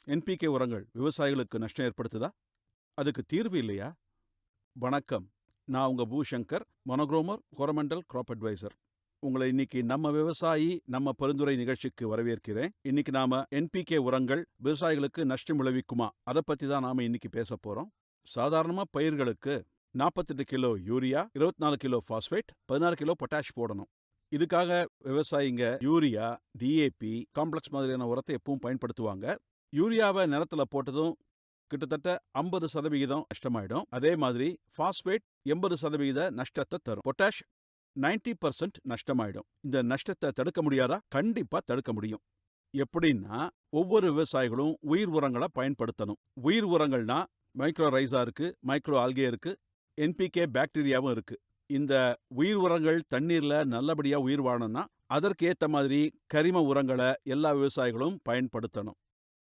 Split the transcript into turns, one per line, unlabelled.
NPK உரங்கள் விவசாயிகளுக்கு நஷ்டம் ஏற்படுத்துதா? அதுக்கு தீர்வு இல்லையா? வணக்கம், நான் உங்க பூசங்கர், மொனோக்ரோமர் கோரமண்டல் கிராப் அட்வைசர். உங்களை இன்னைக்கு நம்ம விவசாயி நம்ம பரிந்துரை நிகழ்ச்சிக்கு வரவேற்கிறேன். இன்னைக்கு நாம என்பிகே உரங்கள் விவசாயிகளுக்கு நஷ்டம் விளைவிக்குமா அதை பத்தி தான் நாம இன்னைக்கு பேச போறோம். சாதாரணமா பயிர்களுக்கு 48 kilo urea, 24 kilo phosphate, 16 kilo potash போடணும். இதுக்காக விவசாயிங்க யூரியா, டிஏபி, காம்ப்ளெக்ஸ் மாதிரியான உரத்தை எப்பவும் பயன்படுத்துவாங்க. யூரியாவை நிலத்துல போட்டதும் கிட்டத்தட்ட 50% நஷ்டமாயிடும். அதே மாதிரி பாஸ்பேட் 80% நஷ்டத்தை தரும். பொட்டாஷ் 90% நஷ்டமாயிடும். இந்த நஷ்டத்தை தடுக்க முடியாதா? கண்டிப்பா தடுக்க முடியும். எப்படின்னா, ஒவ்வொரு விவசாயிகளும் உயிர் உரங்களை பயன்படுத்தணும். உயிர் உரங்கள்னா மைக்ரோ ரைஸா இருக்கு, மைக்ரோ ஆல்கே இருக்கு, என்பிகே பாக்டீரியாவும் இருக்கு. இந்த உயிர் உரங்கள் தண்ணீர்ல நல்லபடியா உயிர் வாழணும்னா அதற்கு ஏத்த மாதிரி கரிம உரங்களை எல்லா விவசாயிகளும் பயன்படுத்தணும்.